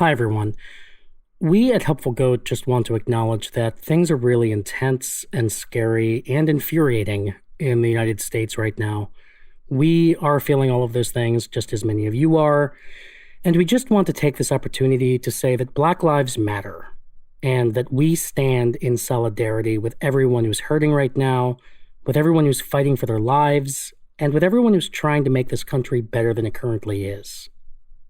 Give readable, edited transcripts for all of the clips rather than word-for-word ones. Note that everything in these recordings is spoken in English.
Hi, everyone. We at Helpful Goat just want to acknowledge that things are really intense and scary and infuriating in the United States right now. We are feeling all of those things just as many of you are, and we just want to take this opportunity to say that Black Lives Matter and that we stand in solidarity with everyone who's hurting right now, with everyone who's fighting for their lives, and with everyone who's trying to make this country better than it currently is.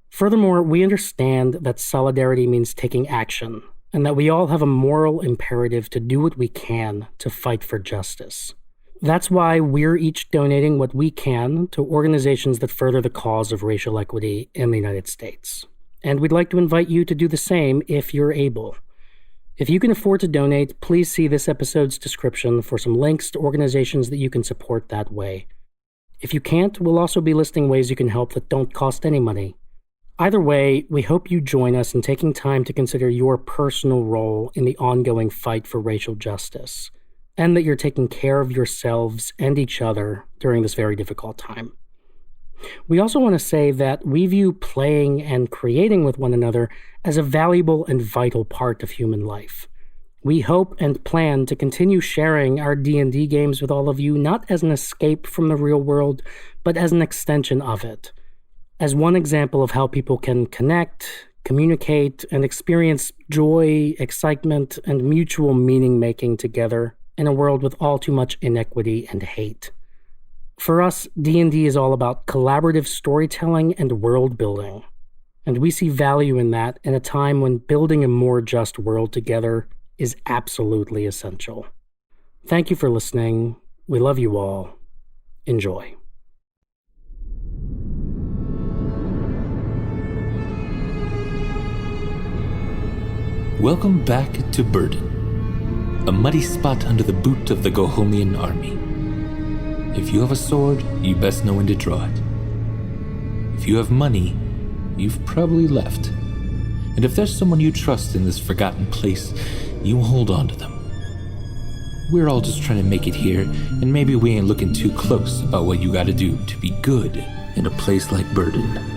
Furthermore, we understand that solidarity means taking action, and that we all have a moral imperative to do what we can to fight for justice. That's why we're each donating what we can to organizations that further the cause of racial equity in the United States. And we'd like to invite you to do the same if you're able. If you can afford to donate, please see this episode's description for some links to organizations that you can support that way. If you can't, we'll also be listing ways you can help that don't cost any money. Either way, we hope you join us in taking time to consider your personal role in the ongoing fight for racial justice, and that you're taking care of yourselves and each other during this very difficult time. We also want to say that we view playing and creating with one another as a valuable and vital part of human life. We hope and plan to continue sharing our D&D games with all of you, not as an escape from the real world, but as an extension of it. As one example of how people can connect, communicate, and experience joy, excitement, and mutual meaning-making together in a world with all too much inequity and hate. For us, D&D is all about collaborative storytelling and world building, and we see value in that in a time when building a more just world together is absolutely essential. Thank you for listening. We love you all. Enjoy. Welcome back to Burden, a muddy spot under the boot of the Gaholnian army. If you have a sword, you best know when to draw it. If you have money, you've probably left. And if there's someone you trust in this forgotten place, you hold on to them. We're all just trying to make it here, and maybe we ain't looking too close about what you gotta do to be good in a place like Burden.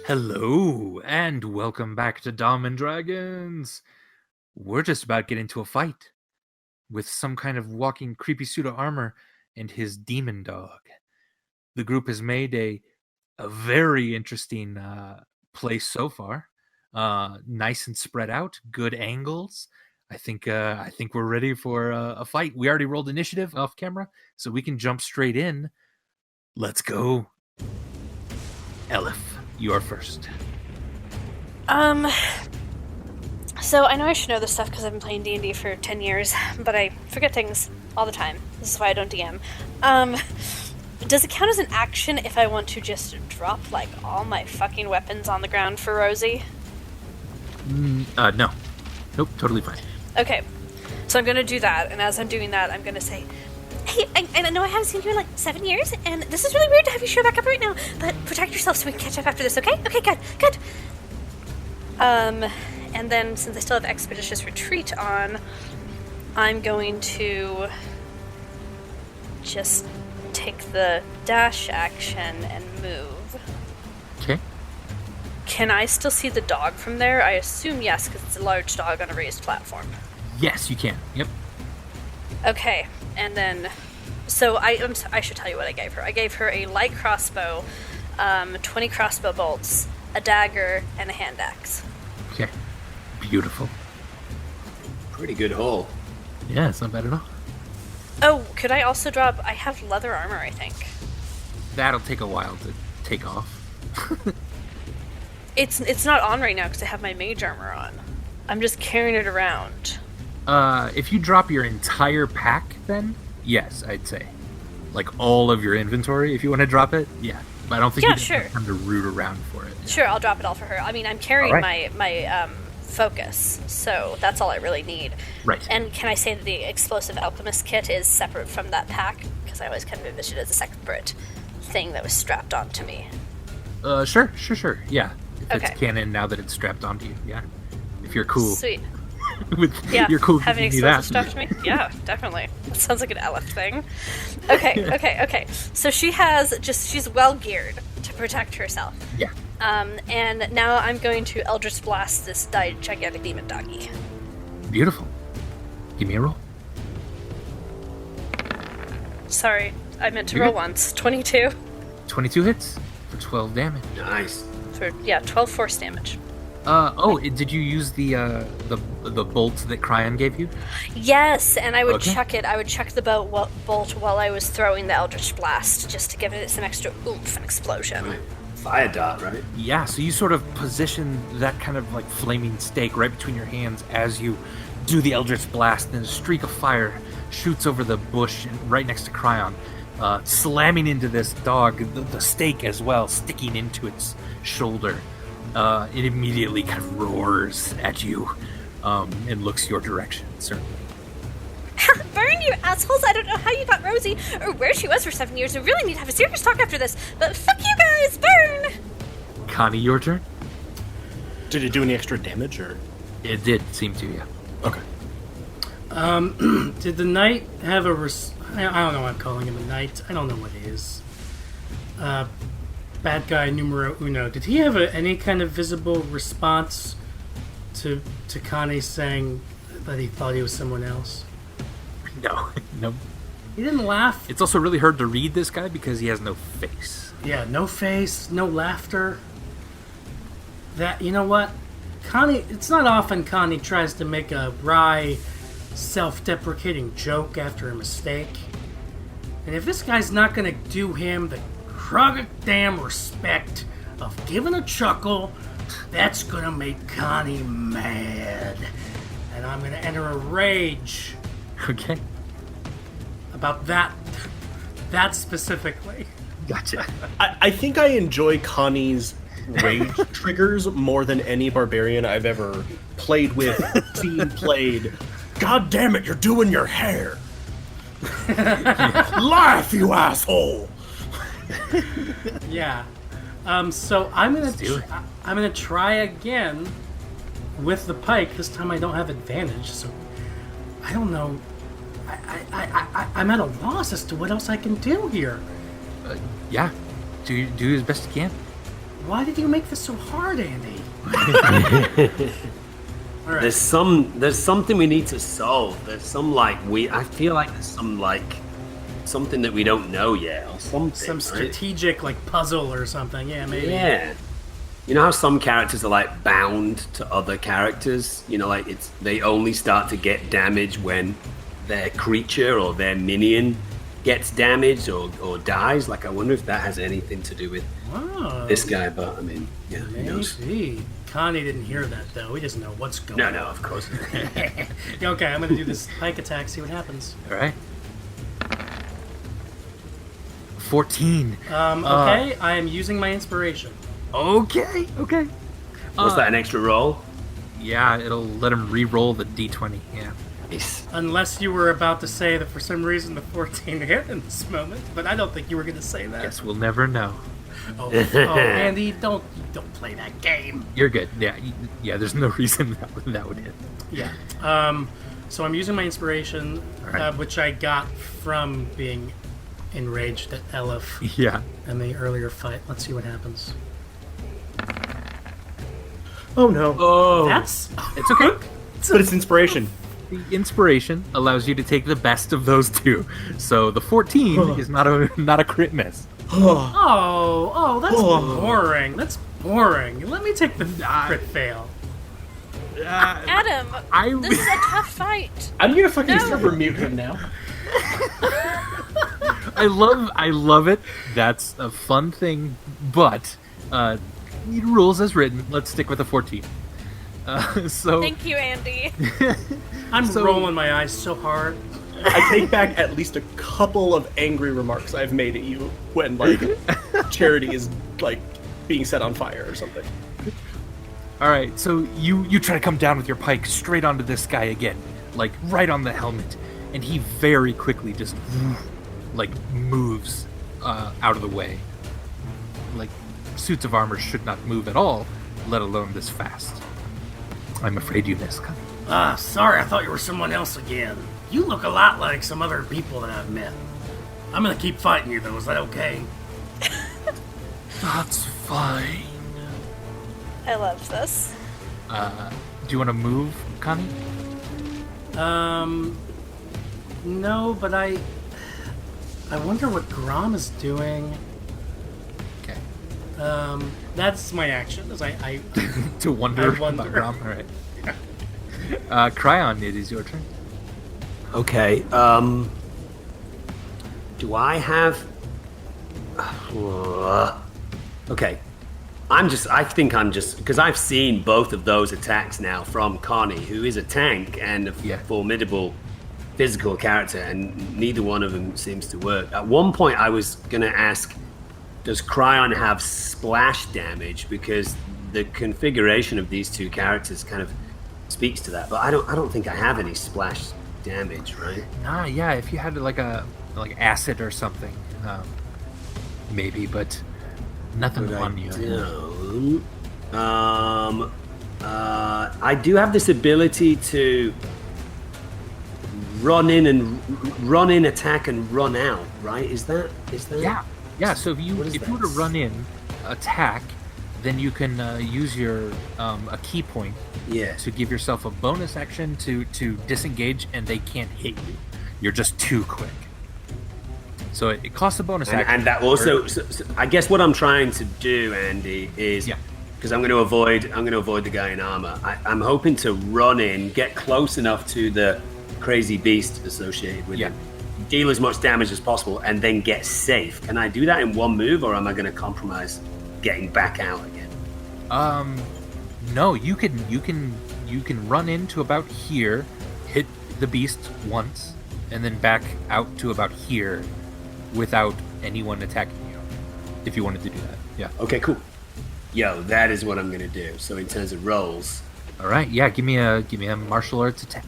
Hello, and welcome back to Dom and Dragons. We're just about to get into a fight with some kind of walking creepy suit of armor and his demon dog. The group has made a very interesting place so far. Nice and spread out, good angles. I think we're ready for a fight. We already rolled initiative off camera, so we can jump straight in. Let's go. Elif, you are first. So I know I should know this stuff because I've been playing D&D for 10 years, but I forget things all the time. This is why I don't DM. Does it count as an action if I want to just drop, like, all my fucking weapons on the ground for Rosie? No. Nope, totally fine. Okay, so I'm gonna do that, and as I'm doing that, I'm gonna say, hey, I know I haven't seen you in, like, 7 years, and this is really weird to have you show back up right now, but protect yourself so we can catch up after this, okay? Okay, good. And then, since I still have Expeditious Retreat on, I'm going to just take the dash action and move. Okay. Can I still see the dog from there? I assume yes, because it's a large dog on a raised platform. Yes, you can. Yep. Okay, and then, so I should tell you what I gave her. I gave her a light crossbow, 20 crossbow bolts, a dagger, and a hand axe. Okay. Beautiful. Pretty good haul. Yeah, it's not bad at all. Oh, could I also drop... I have leather armor, I think. That'll take a while to take off. It's not on right now because I have my mage armor on. I'm just carrying it around. If you drop your entire pack, then yes, I'd say, like all of your inventory. If you want to drop it, yeah. But I don't think you have time to root around for it. Sure, I'll drop it all for her. I mean, I'm carrying my focus, so that's all I really need. Right. And can I say that the explosive alchemist kit is separate from that pack? Because I always kind of envisioned it as a separate thing that was strapped onto me. Sure. Yeah. If Okay. it's canon now that it's strapped onto you, yeah. If you're cool. Sweet. You're cool having giving me explosive that. stuff to me? Yeah, definitely. That sounds like an elf thing. Okay. So she's well geared to protect herself. Yeah. And now I'm going to Eldritch Blast this gigantic demon doggy. Beautiful. Give me a roll. Sorry, I meant to You're roll good. once. 22 22 hits for 12 damage. Nice. for 12 force damage. Did you use the bolt that Cryon gave you? Yes, and I would Okay. chuck it. I would chuck the bolt while I was throwing the Eldritch Blast, just to give it some extra oomph and explosion. Right. Fire dart, right? Yeah, so you sort of position that kind of like flaming stake right between your hands as you do the Eldritch Blast, and a streak of fire shoots over the bush right next to Cryon, slamming into this dog, the stake as well, sticking into its shoulder. It immediately kind of roars at you and looks your direction, certainly. Burn, you assholes! I don't know how you got Rosie, or where she was for 7 years. We really need to have a serious talk after this, but fuck you guys! Burn! Connie, your turn? Did it do any extra damage, or? It did seem to, yeah. Okay. Did the knight have a I don't know why I'm calling him a knight. I don't know what he is. Bad guy numero uno. Did he have any kind of visible response to Connie saying that he thought he was someone else? No. He didn't laugh. It's also really hard to read this guy because he has no face. Yeah, no face, no laughter. That, you know what? Connie, it's not often Connie tries to make a wry, self-deprecating joke after a mistake. And if this guy's not gonna do him the damn respect of giving a chuckle, that's gonna make Connie mad. And I'm gonna enter a rage Okay. about that specifically. Gotcha. I think I enjoy Connie's rage triggers more than any barbarian I've ever played with, seen played. God damn it, you're doing your hair. Laugh, you asshole. Yeah. So I'm gonna do it. I'm gonna try again with the pike. This time I don't have advantage, so I don't know. I'm at a loss as to what else I can do here. Yeah. Do as best you can. Why did you make this so hard, Andy? All right. There's something we need to solve. There's some I feel like there's some something that we don't know yet or something. Some right? strategic puzzle or something. Yeah, maybe. Yeah. You know how some characters are bound to other characters? You know, they only start to get damage when their creature or their minion gets damaged or dies. I wonder if that has anything to do with Wow. this guy, but I mean, yeah, who knows? Maybe. Connie didn't hear that though. He doesn't know what's going on. No, of course not. Yeah, okay, I'm gonna do this pike attack. See what happens. All right. 14. Okay, I am using my inspiration. Okay. Was that an extra roll? Yeah, it'll let him re-roll the d20. Yeah. Nice. Unless you were about to say that for some reason the 14 hit in this moment, but I don't think you were going to say that. Guess we'll never know. Oh, Andy, don't play that game. You're good. Yeah. There's no reason that would hit. Yeah. So I'm using my inspiration, Alright. which I got from being enraged at Elif Yeah. in the earlier fight. Let's see what happens. Oh no. Oh. That's It's okay. But it's inspiration. The inspiration allows you to take the best of those two. So the 14 is not a crit miss. that's boring. That's boring. Let me take the crit fail. Adam, this is a tough fight. I'm gonna fucking No. server mute him now. I love it. That's a fun thing, but rules as written. Let's stick with the 14. So Thank you, Andy. I'm rolling my eyes so hard. I take back at least a couple of angry remarks I've made at you when, like, Charity is, like, being set on fire or something. All right, so you try to come down with your pike straight onto this guy again, like right on the helmet, and he very quickly just like moves out of the way. Like suits of armor should not move at all, let alone this fast. I'm afraid you missed. Sorry, I thought you were someone else again. You look a lot like some other people that I've met. I'm gonna keep fighting you, though. Is that okay? That's fine. I love this. Do you want to move, Connie? No, but I wonder what Grom is doing. Okay. That's my action. As I To wonder I wonder. about Grom. All right. Cryon, it is your turn. Okay. Do I have? Okay. I think I'm just because I've seen both of those attacks now from Connie, who is a tank and a formidable physical character, and neither one of them seems to work. At one point, I was gonna ask, does Cryon have splash damage? Because the configuration of these two characters kind of speaks to that. But I don't think I have any splash damage, right? Nah, yeah. If you had like acid or something, maybe, but nothing on you. I do have this ability to run in, attack, and run out. Right? Is that? Yeah. So if you were to run in, attack, then you can use your a key point. Yeah. To give yourself a bonus action to disengage, and they can't hit you. You're just too quick. So it costs a bonus action. And that also, so I guess what I'm trying to do, Andy, is because I'm going to avoid the guy in armor. I'm hoping to run in, get close enough to the crazy beast associated with him, deal as much damage as possible, and then get safe. Can I do that in one move, or am I going to compromise getting back out again? No, you can run into about here, hit the beast once, and then back out to about here without anyone attacking you, if you wanted to do that. Yeah. Okay, cool. Yo, that is what I'm gonna do. So in terms of rolls, all right, yeah, give me a martial arts attack.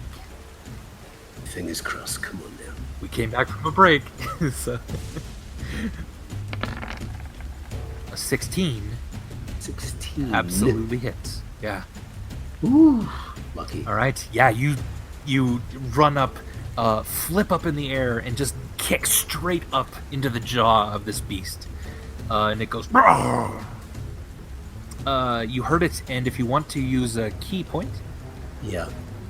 Fingers crossed. Come on now. We came back from a break. So. A 16. 16 absolutely hits. Yeah. Ooh, lucky. All right. Yeah, you run up, flip up in the air, and just kick straight up into the jaw of this beast, and it goes. You heard it, and if you want to use a key point,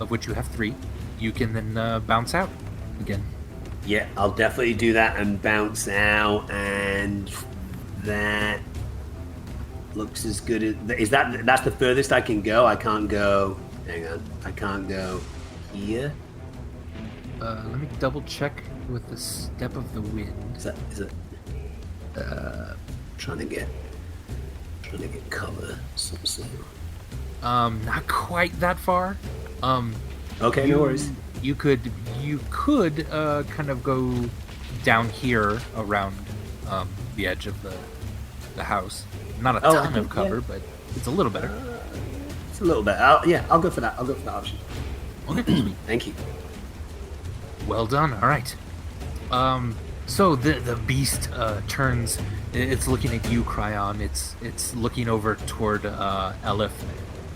of which you have 3, you can then bounce out again. Yeah, I'll definitely do that and bounce out, and that looks as good as that's the furthest I can go. I can't go. Hang on, I can't go here. Let me double check with the step of the wind. Is it? Trying to get cover. Something. Not quite that far. Okay, no worries. You could kind of go down here around the edge of the house. Not a ton of cover, but it's a little better. It's a little bit. I'll go for that. I'll go for that option. Okay, sweet. Thank you. Well done. All right. So the beast turns. It's looking at you, Cryon. It's looking over toward Elif.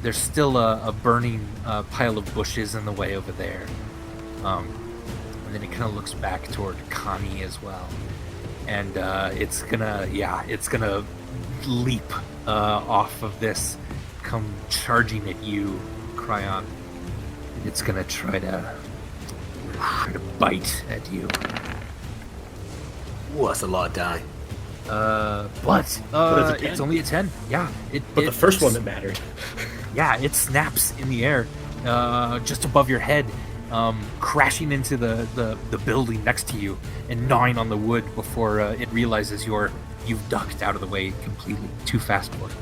There's still a burning pile of bushes in the way over there. And then it kind of looks back toward Connie as well. And it's gonna leap off of this, come charging at you, Cryon. It's gonna try to bite at you. Ooh, that's a lot of die. But it's only a 10. Yeah. But the first one that mattered. Yeah, it snaps in the air, just above your head, crashing into the building next to you and gnawing on the wood before it realizes you've ducked out of the way completely. Too fast for it.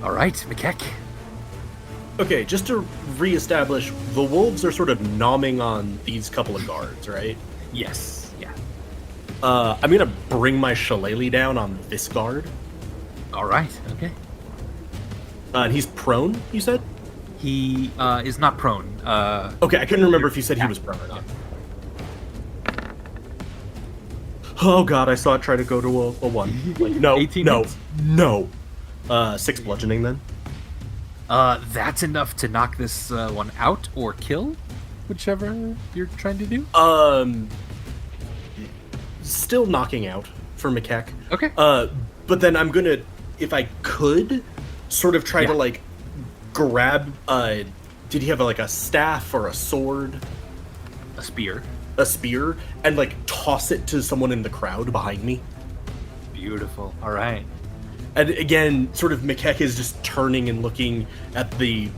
All right, McKeck. Okay, just to reestablish, the wolves are sort of nomming on these couple of guards, right? Yes. Yeah. I'm gonna bring my shillelagh down on this guard. All right. Okay. And he's prone, you said? He is not prone. Okay, I couldn't remember if you said he was prone or not. Oh god, I saw it try to go to a 1. Like, no, 18 no, hits? no. 6 bludgeoning then. That's enough to knock this one out or kill, whichever you're trying to do. Still knocking out for McKeck. Okay. But then I'm gonna, if I could, sort of try to like grab. Did he have like a staff or a sword? A spear. A spear, and like toss it to someone in the crowd behind me. Beautiful. All right. And again, sort of McKeck is just turning and looking at the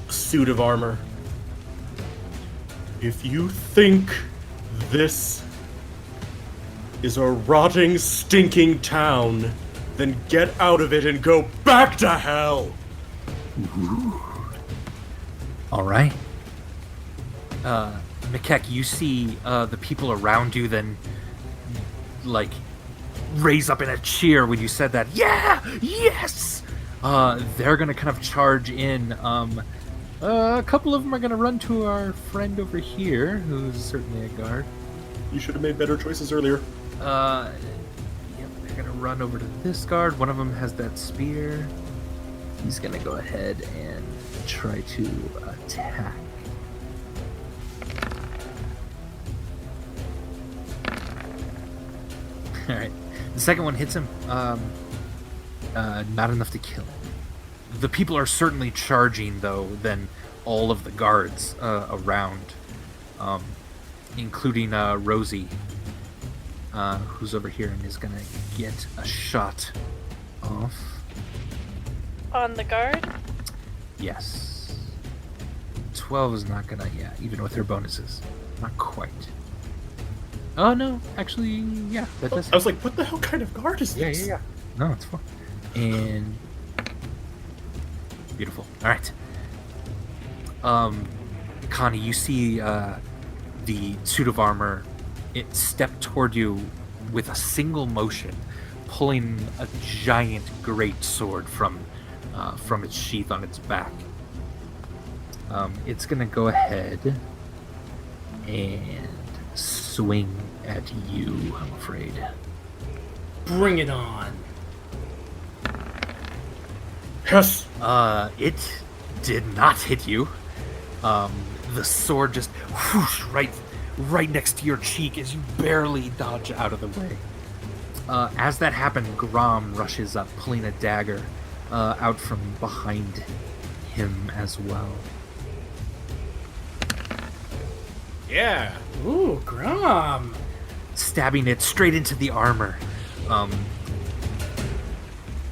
suit of armor. If you think this is a rotting, stinking town, then get out of it and go back to hell! All right. McKeck, you see the people around you then, like, raise up in a cheer when you said that. Yeah! Yes! They're gonna kind of charge in. A couple of them are gonna run to our friend over here, who's certainly a guard. You should have made better choices earlier. Yep, they're gonna run over to this guard. One of them has that spear. He's gonna go ahead and try to attack. Alright. The second one hits him. Not enough to kill him. The people are certainly charging, though, than all of the guards around. Including Rosie, who's over here and is gonna get a shot off. On the guard? Yes. 12 is not gonna, even with her bonuses. Not quite. Oh, no, actually, yeah, that does. I was like, what the hell kind of guard is this? Yeah. No, it's fine. And beautiful. All right. Connie, you see the suit of armor. It stepped toward you with a single motion, pulling a giant great sword from its sheath on its back. It's gonna go ahead and swing at you, I'm afraid. Bring it on. Yes. It did not hit you. The sword just whoosh right next to your cheek as you barely dodge out of the way. As that happened, Grom rushes up, pulling a dagger out from behind him as well. Yeah. Ooh, Grom. Stabbing it straight into the armor.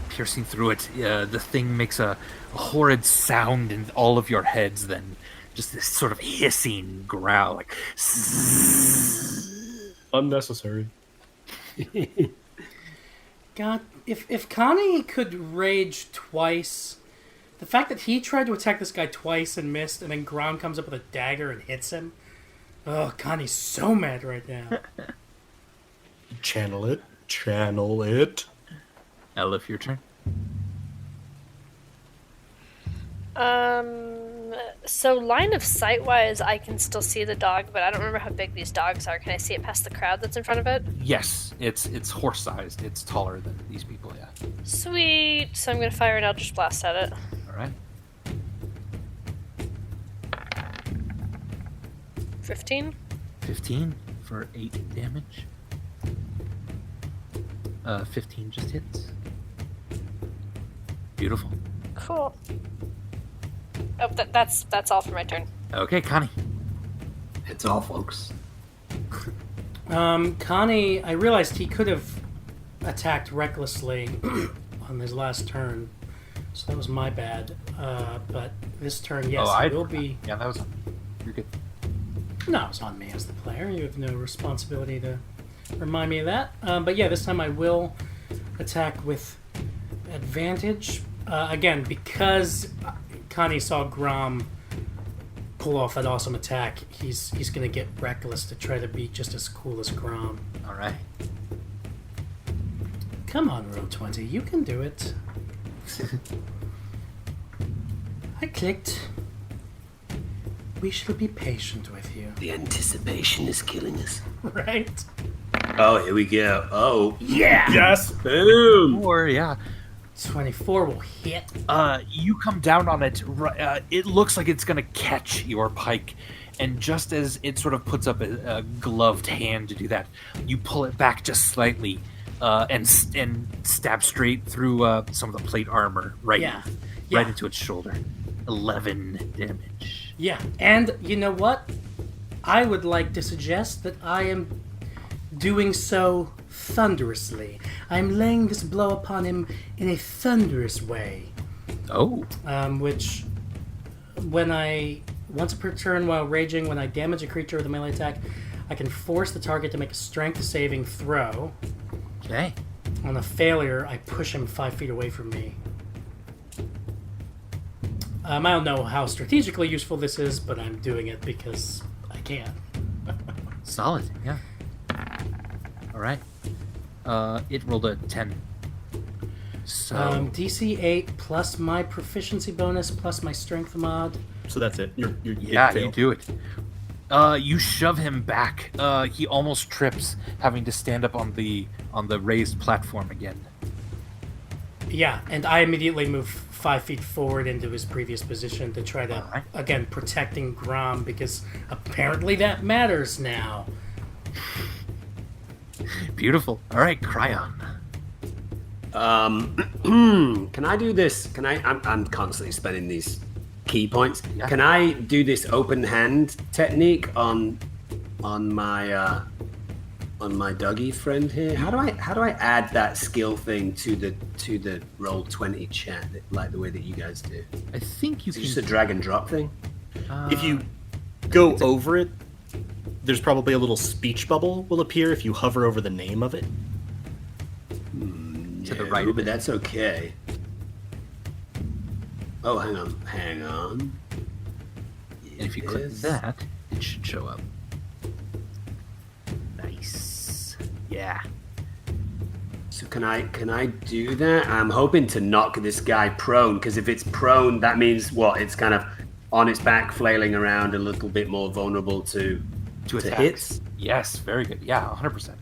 Piercing through it, the thing makes a horrid sound in all of your heads, then just this sort of hissing growl, like Unnecessary. God, if Connie could rage twice, the fact that he tried to attack this guy twice and missed, and then Grom comes up with a dagger and hits him. Oh, Connie's so mad right now. Channel it. Channel it. Elif, your turn. So line of sight wise, I can still see the dog, but I don't remember how big these dogs are. Can I see it past the crowd that's in front of it? Yes, it's horse-sized. It's taller than these people, yeah. Sweet. So I'm gonna fire an Eldritch Blast at it. All right. 15. 15 for 8 damage. 15 just hits. Beautiful. Cool. Oh, that's all for my turn. Okay, Connie. It's all, folks. Connie, I realized he could have attacked recklessly on his last turn, so that was my bad. But this turn, yes, I will be. Yeah, that was. You're good. No, it's on me as the player. You have no responsibility to remind me of that. But yeah, this time I will attack with advantage. Again, because Connie saw Grom pull off that awesome attack, he's gonna get reckless to try to be just as cool as Grom. All right. Come on, roll 20. You can do it. I clicked. We shall be patient with you. The anticipation is killing us. Right? Oh, here we go. Oh, yeah. Yes. Boom. Or yeah. 24 will hit. You come down on it. It looks like it's gonna catch your pike, and just as it sort of puts up a gloved hand to do that, you pull it back just slightly, and stab straight through some of the plate armor, right into its shoulder. 11 damage. Yeah, and you know what? I would like to suggest that I am doing so thunderously. I'm laying this blow upon him in a thunderous way. Oh. Which, once per turn while raging, when I damage a creature with a melee attack, I can force the target to make a strength saving throw. Okay. On a failure, I push him 5 feet away from me. I don't know how strategically useful this is, but I'm doing it because I can. Solid, yeah. All right. It rolled a 10. So DC 8 plus my proficiency bonus plus my strength mod. So that's it. You do it. You shove him back. He almost trips, having to stand up on the raised platform again. Yeah, and I immediately move 5 feet forward into his previous position to try to, again, protecting Grom, because apparently that matters now. Beautiful. All right, Cryon. Can I do this? I'm constantly spending these key points. Yeah. Can I do this open hand technique on my Dougie friend here? How do I add that skill thing to the roll 20 chat, like the way that you guys do? I think you Is it can. just a drag and drop thing? If you go over it, there's probably a little speech bubble will appear if you hover over the name of it. To the right of but it. that's okay. Oh, hang on. And if you click Yes. that, it should show up. Nice. Yeah. So can I do that? I'm hoping to knock this guy prone, because if it's prone, that means what? It's kind of on its back, flailing around, a little bit more vulnerable to attacks. hits. Yes, very good. Yeah, 100%.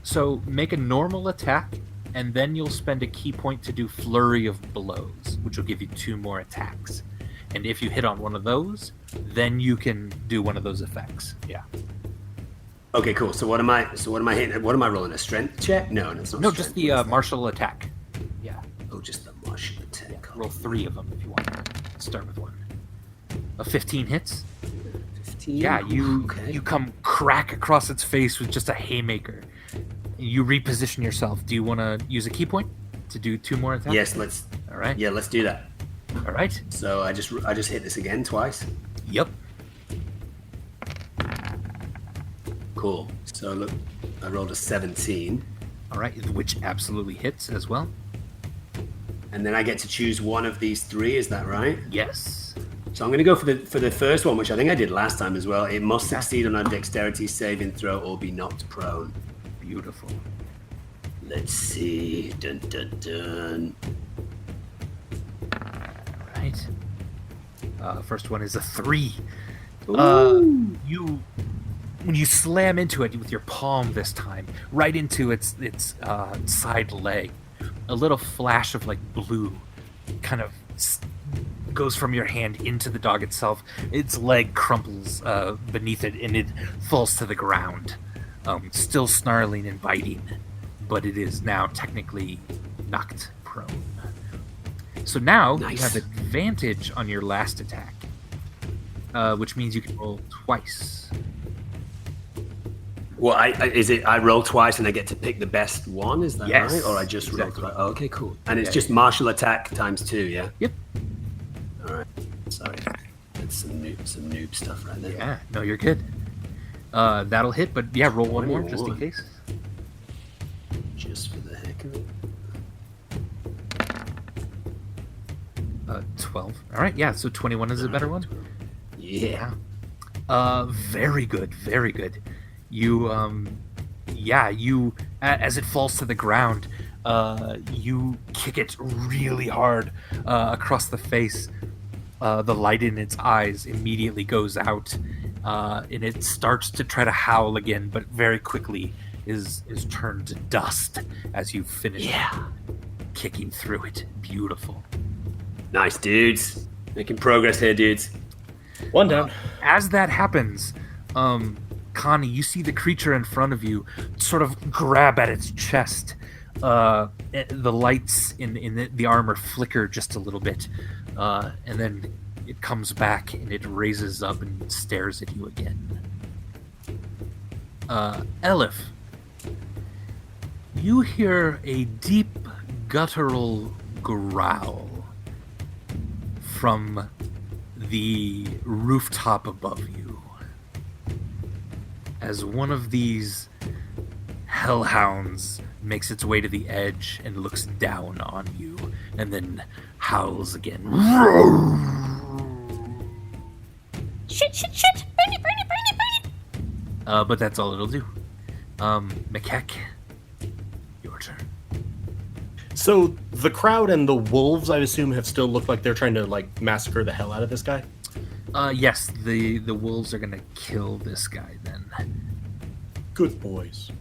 So make a normal attack, and then you'll spend a key point to do Flurry of Blows, which will give you 2 more attacks. And if you hit on one of those, then you can do one of those effects. Yeah. Okay, cool. So what am I hitting? What am I rolling? A strength check? No, it's not. No, strength. just the martial attack. Yeah. Oh, just the martial attack. Roll 3 of them if you want. Start with one. A 15 hits. 15? Yeah, you come crack across its face with just a haymaker. You reposition yourself. Do you want to use a key point to do 2 more attacks? Yes, let's. All right. Yeah, let's do that. All right. So I just hit this again twice. Yep. Cool. So look, I rolled a 17, All right, which absolutely hits as well. and then I get to choose one of these 3. Is that right? Yes. So I'm going to go for the first one, which I think I did last time as well. It must succeed on a dexterity saving throw or be knocked prone. Beautiful. Let's see. Dun dun dun. All right. First one is a 3. When you slam into it with your palm this time, right into its side leg, a little flash of like blue kind of goes from your hand into the dog itself. Its leg crumples beneath it, and it falls to the ground, still snarling and biting, but it is now technically knocked prone. So now you have advantage on your last attack, which means you can roll twice. Well, I roll twice and I get to pick the best one? Is that Yes, right? Or I just roll exactly. twice? Oh, okay, cool. And it's Yeah, just martial attack times 2, yeah? Yep. All right. Sorry. That's some noob stuff right there. Yeah, no, you're good. That'll hit, but yeah, roll one more just in 21. case. Just for the heck of it. 12. All right, yeah, so 21 is a better one. Yeah. Very good, very good. You, as it falls to the ground, you kick it really hard across the face. The light in its eyes immediately goes out, and it starts to try to howl again, but very quickly is turned to dust as you finish kicking through it. Beautiful. Nice, dudes. Making progress here, dudes. One down. As that happens, Connie, you see the creature in front of you sort of grab at its chest. The lights in the armor flicker just a little bit, and then it comes back and it raises up and stares at you again. Elif, you hear a deep guttural growl from the rooftop above you as one of these hellhounds makes its way to the edge and looks down on you and then howls again. Shit! Burn it! But that's all it'll do. Makek, your turn. So the crowd and the wolves, I assume, have still looked like they're trying to like massacre the hell out of this guy. Yes, the wolves are gonna kill this guy then. Good boys.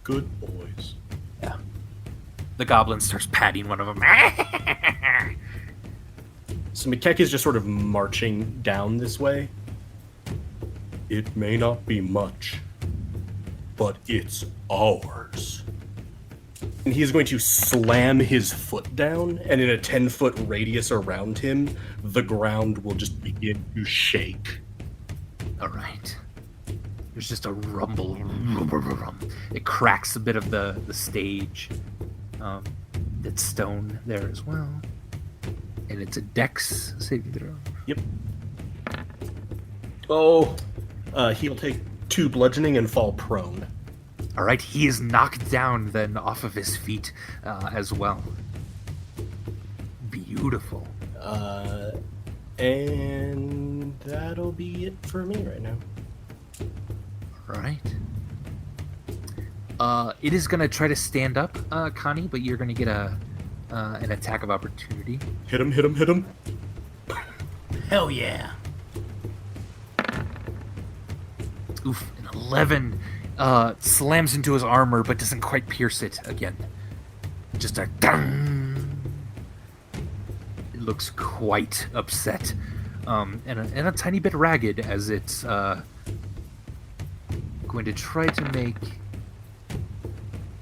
Good boys. Yeah. The goblin starts patting one of them. So Makek is just sort of marching down this way. It may not be much, but it's ours. And he's going to slam his foot down, and in a 10-foot radius around him, the ground will just begin to shake. All right. There's just a rumble. It cracks a bit of the stage. It's stone there as well. And it's a dex saving throw. Yep. Oh, he'll take 2 bludgeoning and fall prone. All right, he is knocked down then off of his feet as well. Beautiful. And that'll be it for me right now. All right. It is going to try to stand up, Connie, but you're going to get an attack of opportunity. Hit him. Hell yeah. Oof, an 11 slams into his armor, but doesn't quite pierce it again. Just a dong. It looks quite upset, and a tiny bit ragged as it's going to try to make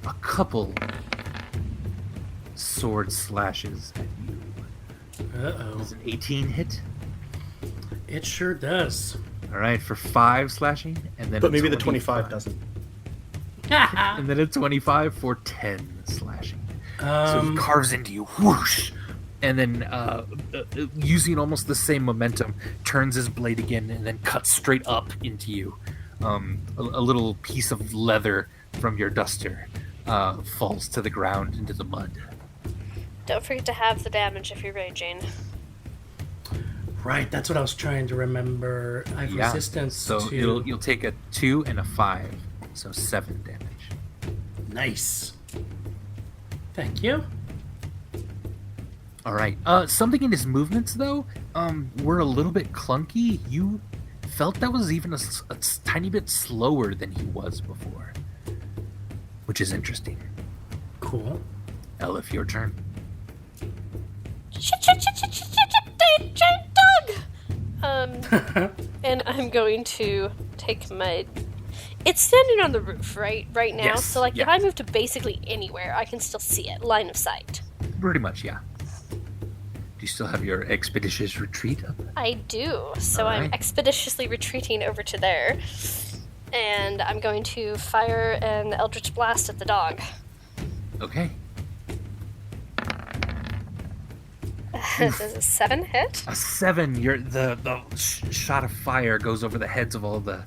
a couple sword slashes at you. Uh-oh. Does an 18 hit? It sure does. All right, for 5 slashing, and then But maybe the 25 doesn't. and then a 25 for 10 slashing. So he carves into you, whoosh, and then using almost the same momentum, turns his blade again and then cuts straight up into you. A little piece of leather from your duster falls to the ground into the mud. Don't forget to have the damage if you're raging. Right, that's what I was trying to remember. I have resistance so to... you'll take a 2 and a 5, so 7 damage. Nice. Thank you. All right. Something in his movements, though, were a little bit clunky. You felt that was even a tiny bit slower than he was before, which is interesting. Cool. Elif, your turn. Giant dog! And I'm going to take my... It's standing on the roof, right now? Yes, So, if yeah. I move to basically anywhere, I can still see it. Line of sight. Pretty much, yeah. Do you still have your expeditious retreat up? I do. So I'm Alright. expeditiously retreating over to there. And I'm going to fire an Eldritch Blast at the dog. Okay. Does a 7 hit? A 7. The shot of fire goes over the heads of all the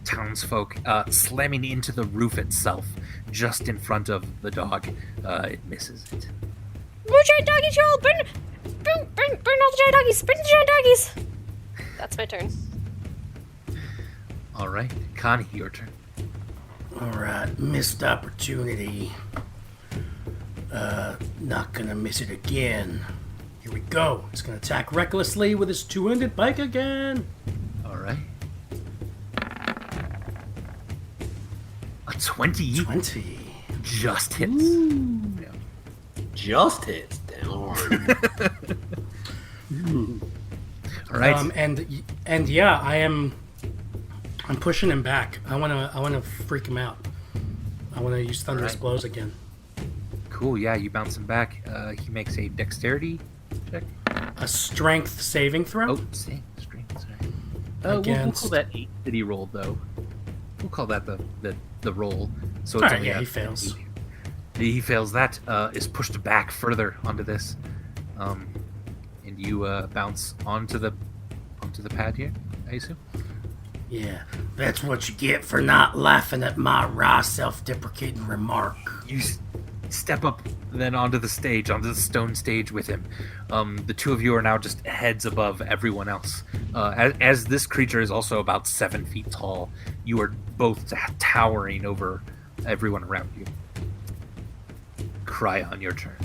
townsfolk, slamming into the roof itself, just in front of the dog. It misses it. More giant doggy troll! Burn all the giant doggies! Burn the giant doggies! That's my turn. All right, Connie, your turn. All right, missed opportunity. Not gonna miss it again. Here we go. It's gonna attack recklessly with his two-handed pike again. All right. A 20. 20. Just hits. Yeah. Just hits. Darn. All right. And yeah, I'm pushing him back. I wanna freak him out. I wanna use thunderous Alright. blows again. Cool. Yeah, you bounce him back. He makes a dexterity check. A strength saving throw. Oh, strength. Sorry. We'll Against- call that 8 that he rolled, though. We'll call that the roll. So it's Alright, only yeah, a he fails. 8. He fails. That is pushed back further onto this, and you bounce onto the pad here. I assume. Yeah, that's what you get for not laughing at my wry, self-deprecating remark. You step up then onto the stone stage with him. The two of you are now just heads above everyone else. As this creature is also about 7 feet tall, you are both towering over everyone around you. Cry on your turn.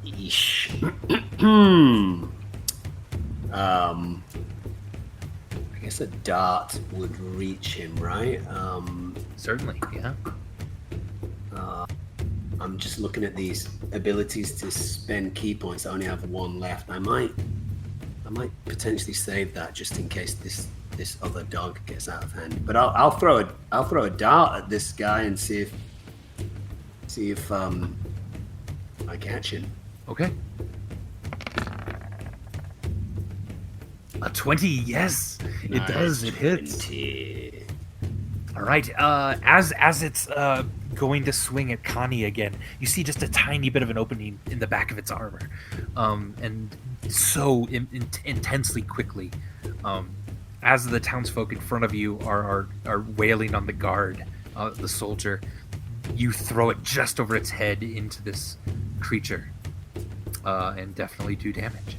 Yeesh. I guess a dart would reach him, right? Certainly, yeah. I'm just looking at these abilities to spend key points. I only have one left. I might potentially save that just in case this other dog gets out of hand. But I'll throw a dart at this guy and see if I catch him. Okay. A 20, yes, it does. It hits. 20. All right. As it's going to swing at Connie again, you see just a tiny bit of an opening in the back of its armor, and so intensely quickly, as the townsfolk in front of you are wailing on the guard, the soldier, you throw it just over its head into this creature, and definitely do damage.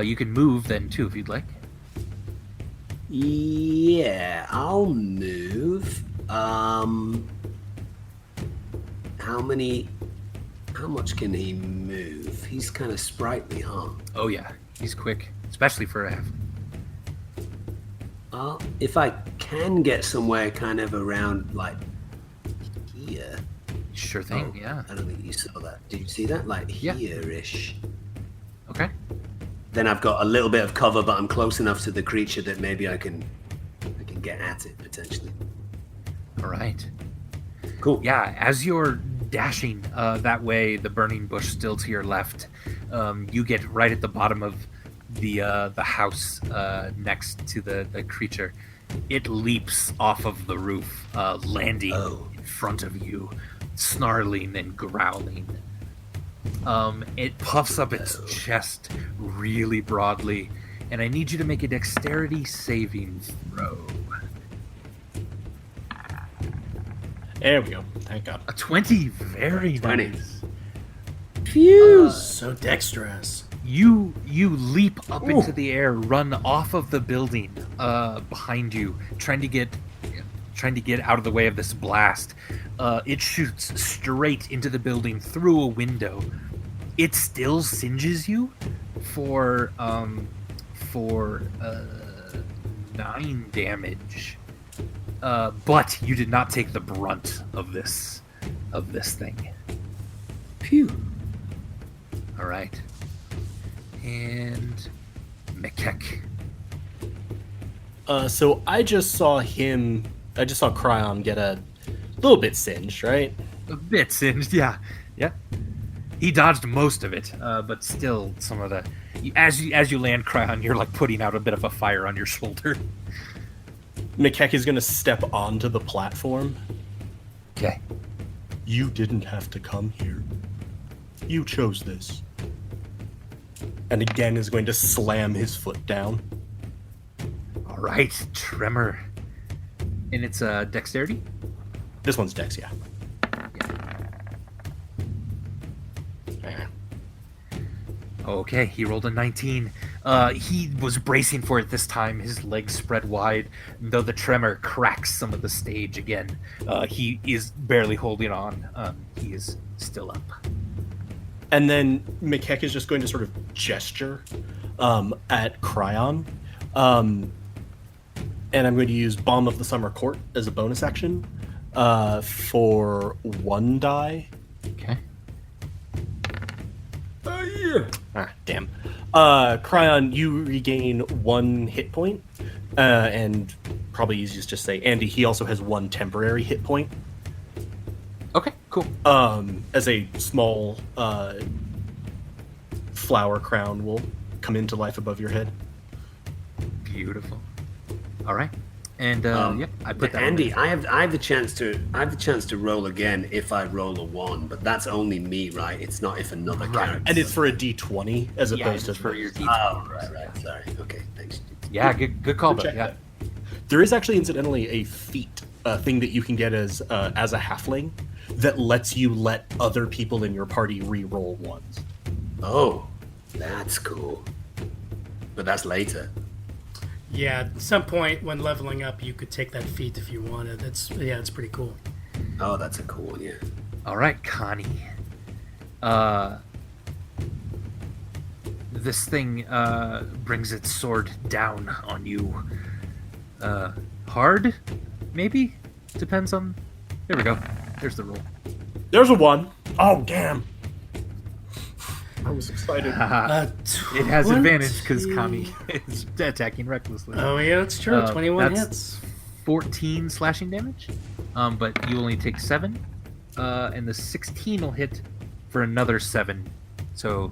You can move then too if you'd like. Yeah, I'll move. How much can he move? He's kind of sprightly, huh? Oh yeah, he's quick, especially for a half. If I can get somewhere kind of around like here. Sure thing. Oh, Yeah. I don't think you saw that. Did you see that? Like Yeah. here-ish. Okay. Then I've got a little bit of cover, but I'm close enough to the creature that maybe I can get at it potentially. All right. Cool. Yeah, as you're dashing that way, the burning bush still to your left, you get right at the bottom of the house next to the creature. It leaps off of the roof, landing in front of you, snarling and growling. It puffs up its chest really broadly, and I need you to make a dexterity saving throw. There we go. Thank God. A 20, very 20. nice. Phew, so dexterous. You leap up into the air, run off of the building behind you, trying to get out of the way of this blast. It shoots straight into the building through a window. It still singes you for 9 damage, but you did not take the brunt of this thing. Phew. All right. And Mekek. So I just saw Cryon get a little bit singed, right? A bit singed, yeah. He dodged most of it, but still some of the... As you land Cryon, you're like putting out a bit of a fire on your shoulder. Mekek is going to step onto the platform. Okay. You didn't have to come here. You chose this. And again is going to slam his foot down. All right, Tremor. And it's dexterity? This one's Dex, yeah. Okay, he rolled a 19. He was bracing for it this time, his legs spread wide, though the tremor cracks some of the stage again. He is barely holding on. He is still up. And then McKeck is just going to sort of gesture at Cryon. And I'm going to use Balm of the Summer Court as a bonus action for 1 die. Okay. Damn. Cryon, you regain 1 hit point. And probably easiest to say, Andy, he also has 1 temporary hit point. Okay, cool. As a small flower crown will come into life above your head. Beautiful. All right. And yep, I put that. Andy, I have the chance to roll again if I roll a 1, but that's only me, right? It's not if another character. And it's for a D20 as opposed to for your D20. Oh, right. Sorry. Okay, thanks. Yeah, good call, but yeah. There is actually incidentally a feat thing that you can get as a halfling that lets you let other people in your party re-roll ones. Oh, that's cool. But that's later. Yeah, at some point when leveling up, you could take that feat if you wanted. It's pretty cool. Oh, that's a cool one, yeah. All right, Connie. This thing brings its sword down on you. Hard, maybe? Depends on... There we go. There's the roll. There's a 1. Oh, damn. I was excited. It has advantage because Connie is attacking recklessly. Oh, yeah, that's true. 21 that's hits. 14 slashing damage, but you only take 7, and the 16 will hit for another 7. So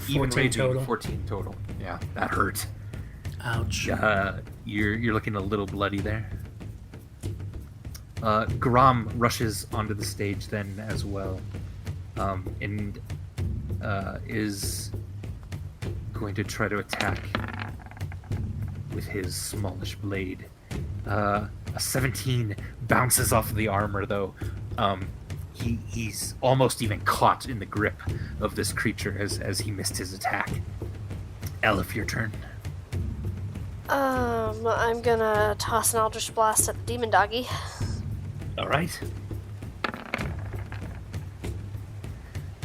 even 14 total. 14 total. Yeah, that hurt. Ouch. You're looking a little bloody there. Grom rushes onto the stage then as well, and is going to try to attack with his smallish blade. A 17 bounces off of the armor, though. He's almost even caught in the grip of this creature as he missed his attack. Elif, your turn. I'm gonna toss an Eldritch Blast at the demon doggy. All right.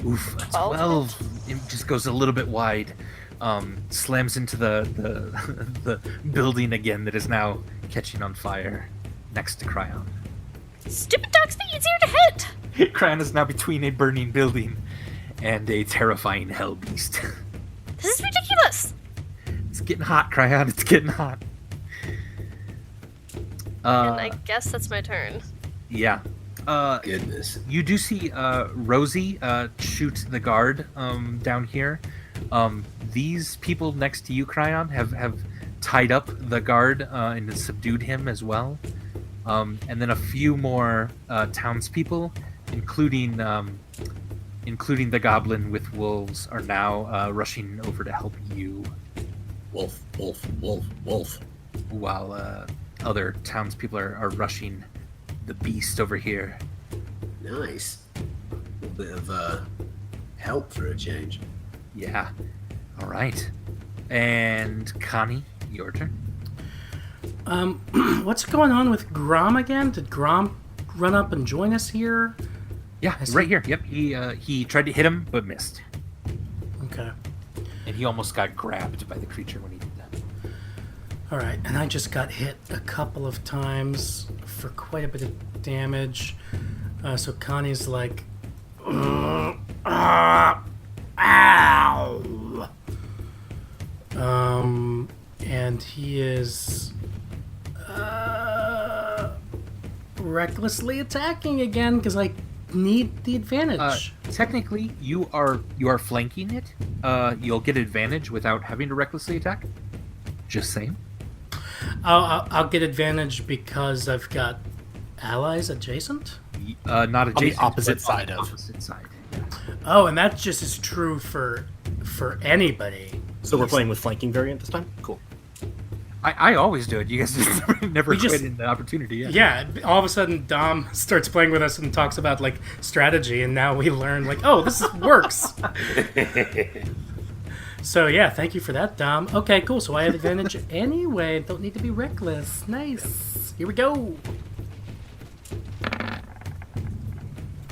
Oof, a 12. 12. It just goes a little bit wide. Slams into the building again that is now catching on fire next to Cryon. Stupid dogs be easier to hit! Cryon is now between a burning building and a terrifying hell beast. This is ridiculous! It's getting hot, Cryon. It's getting hot. And I guess that's my turn. Yeah. Goodness. You do see Rosie shoot the guard down here. These people next to you, Cryon, have tied up the guard and subdued him as well. And then a few more townspeople, including the goblin with wolves, are now rushing over to help you. Wolf, wolf, wolf, wolf. While other townspeople are rushing the beast over here. Nice. A little bit of help for a change. Yeah. All right. And Connie, your turn. What's going on with Grom again? Did Grom run up and join us here? Yeah, right here. Yep. He tried to hit him but missed. Okay. And he almost got grabbed by the creature when he did that. All right, and I just got hit a couple of times for quite a bit of damage. So Connie's like, ow. And he is recklessly attacking again because I need the advantage. Technically, you are flanking it. You'll get advantage without having to recklessly attack. Just saying. I'll get advantage because I've got allies adjacent? Not adjacent. On the opposite but side on the of. opposite side. Yeah. Oh, and that just is true for anybody. So we're playing with flanking variant this time? Cool. I always do it. You guys just never quit in the opportunity. Yeah, all of a sudden Dom starts playing with us and talks about like strategy, and now we learn like, oh, this works. So yeah, thank you for that, Dom. Okay, cool. So I have advantage anyway. Don't need to be reckless. Nice. Here we go.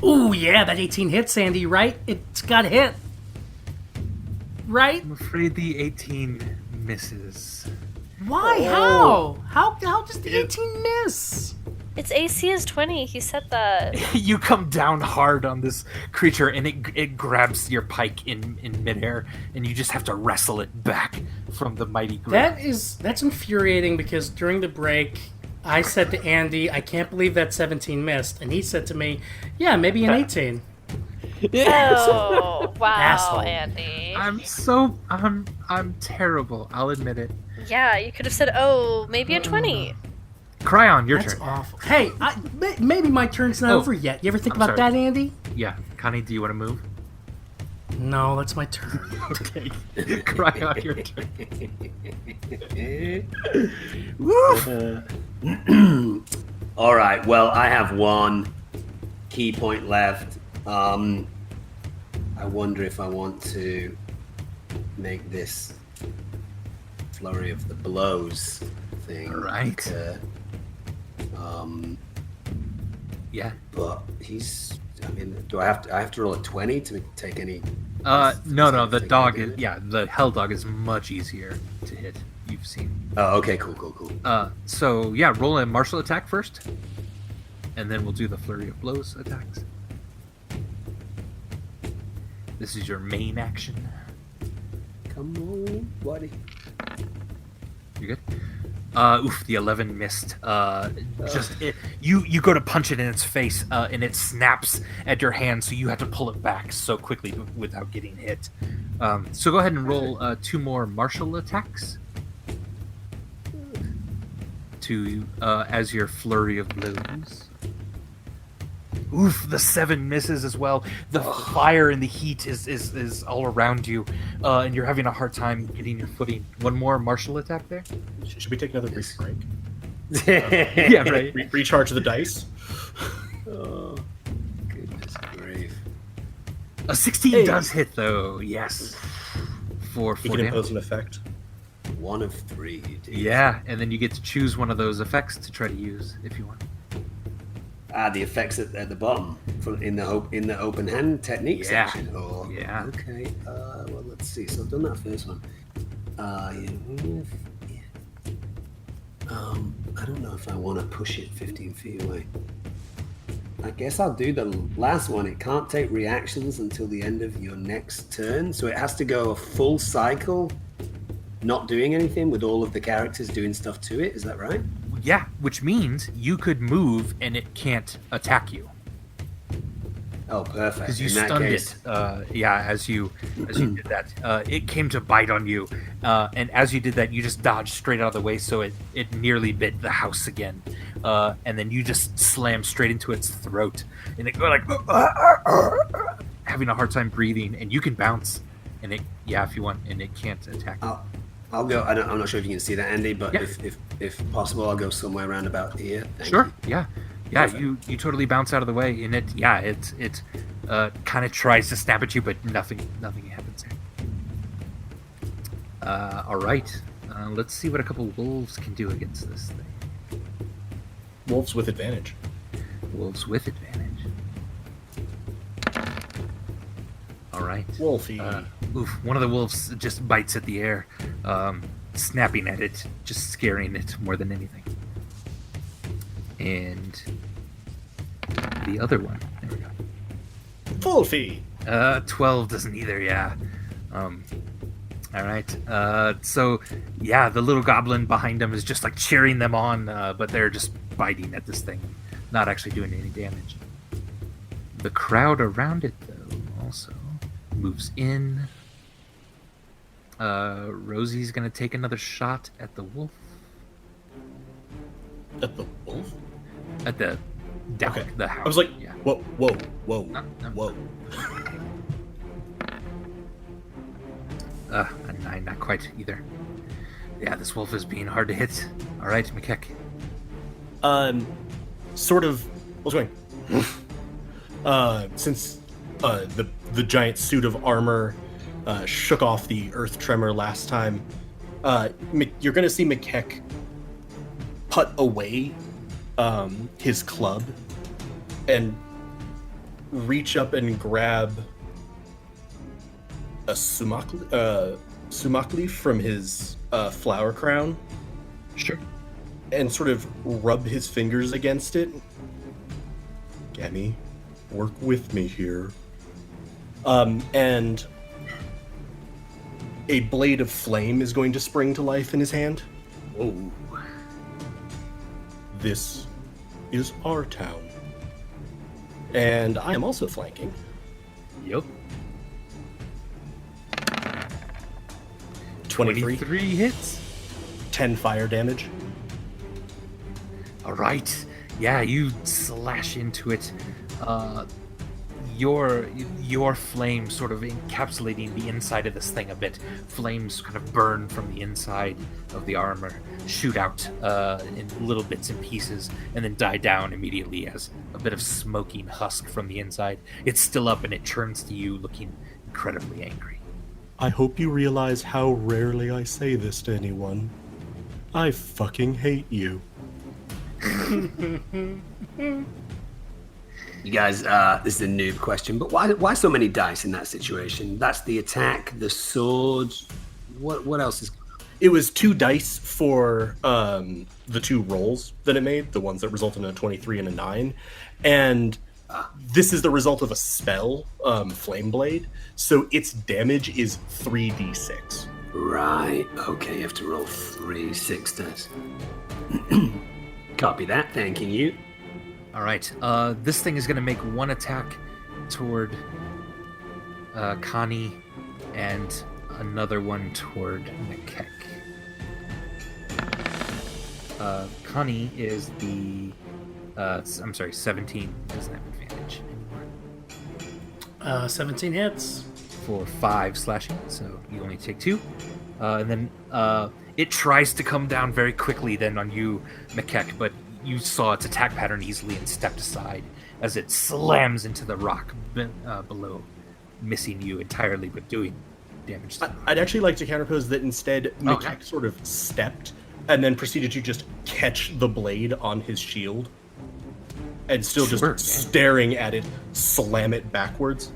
Ooh, yeah, that 18 hits, Andy, right? It's got hit. Right? I'm afraid the 18 misses. Why? How does the 18 miss? Its AC is 20. He said that. You come down hard on this creature, and it grabs your pike in midair, and you just have to wrestle it back from the mighty grip. That's infuriating because during the break, I said to Andy, I can't believe that 17 missed. And he said to me, yeah, maybe an 18. Oh, wow, Asshole. Andy. I'm terrible. I'll admit it. Yeah, you could have said, oh, maybe a 20. Cryon, your That's turn. awful. Hey, maybe my turn's not over yet. You ever think I'm about sorry. that, Andy? Yeah, Connie, do you want to move? No, that's my turn. Okay. Cryon, your turn. All right. Well, I have one key point left. I wonder if I want to make this flurry of the blows thing. Right. Yeah. But he's. I mean, do I have to roll a 20 to take any? No. The dog is. Yeah, the hell dog is much easier to hit. You've seen. Oh, okay. Cool. So yeah, roll a martial attack first, and then we'll do the flurry of blows attacks. This is your main action. Come on, buddy. You good? The 11 missed. You go to punch it in its face, and it snaps at your hand, so you have to pull it back so quickly without getting hit. So go ahead and roll 2 more martial attacks to as your flurry of blows. Oof, the 7 misses as well. The fire and the heat is all around you, and you're having a hard time getting your footing. One more martial attack there? Should we take another brief break? Yeah, right. Recharge the dice. Oh, goodness grief. A 16 does hit, though, yes. For He 4 can damage. impose an effect. 1 of 3. Dude. Yeah, and then you get to choose one of those effects to try to use if you want. The effects at the bottom in the open hand technique Yeah. section. Oh, Yeah. Okay. Well, let's see. So I've done that first one. I don't know if I want to push it 15 feet away. I guess I'll do the last one. It can't take reactions until the end of your next turn, so it has to go a full cycle, not doing anything with all of the characters doing stuff to it. Is that right? Yeah, which means you could move and it can't attack you. Oh, perfect. Because you In that stunned case- it. As you did that. It came to bite on you. And as you did that, you just dodged straight out of the way, so it nearly bit the house again. And then you just slammed straight into its throat. And it go like... having a hard time breathing. And you can bounce. And if you want. And it can't attack you. I'll go. I'm not sure if you can see that, Andy, but Yeah. if possible, I'll go somewhere around about here. Thank Sure. you. Yeah. Perfect. You totally bounce out of the way, and it kind of tries to snap at you, but nothing happens there. All right. Let's see what a couple wolves can do against this thing. Wolves with advantage. Wolves with advantage. All right. Wolfie. One of the wolves just bites at the air, snapping at it, just scaring it more than anything. And the other one, there we go. Wolfie. 12 doesn't either, yeah. All right. So, yeah, the little goblin behind them is just like cheering them on, but they're just biting at this thing, not actually doing any damage. The crowd around it, though, also moves in. Rosie's gonna take another shot at the wolf. At the wolf? At the down Okay. the house. I was like, yeah. whoa. No. Whoa. A 9, not quite either. Yeah, this wolf is being hard to hit. All right, McKeck. Sort of. What's going? Since the giant suit of armor shook off the earth tremor last time. You're going to see McKeck put away his club and reach up and grab a sumac leaf from his flower crown. Sure. And sort of rub his fingers against it. Gammy, work with me here. And a blade of flame is going to spring to life in his hand. Whoa. This is our town. And I am also flanking. Yep. 23. 23 hits. 10 fire damage. All right. Yeah, you slash into it. Your flame sort of encapsulating the inside of this thing a bit. Flames kind of burn from the inside of the armor, shoot out in little bits and pieces, and then die down immediately as a bit of smoking husk from the inside. It's still up and it turns to you looking incredibly angry. I hope you realize how rarely I say this to anyone. I fucking hate you. You guys, this is a noob question, but why so many dice in that situation? That's the attack, the sword. What else is? It was 2 dice for the 2 rolls that it made, the ones that resulted in a 23 and a 9, and this is the result of a spell, Flame Blade. So its damage is 3d6. Right. Okay, you have to roll 3 6 dice. Copy that. Thanking you. All right. This thing is going to make one attack toward Connie and another one toward McKeck. Connie is the... 17 doesn't have advantage anymore. 17 hits. For 5 slashing, so you only take 2. And then it tries to come down very quickly then on you, McKeck, but you saw its attack pattern easily and stepped aside as it slams into the rock below, missing you entirely but doing damage to the rock. I'd actually like to counterpose that instead McKeck sort of stepped and then proceeded to just catch the blade on his shield and still just staring at it, slam it backwards.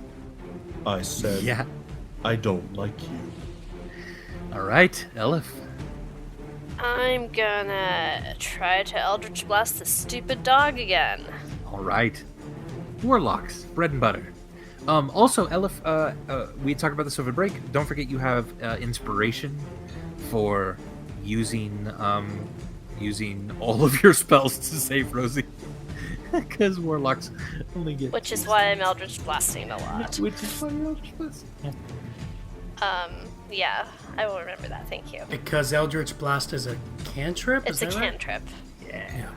I said, Yeah. I don't like you. All right, Elif. I'm gonna try to Eldritch Blast the stupid dog again. All right. Warlocks, bread and butter. Also, Elif, we talked about this over break. Don't forget you have inspiration for using all of your spells to save Rosie. Because warlocks only get... Which is why I'm Eldritch Blasting a lot. Which is why you're Eldritch Blasting. Yeah, I will remember that, thank you. Because Eldritch Blast is a cantrip? It's a cantrip. Yeah.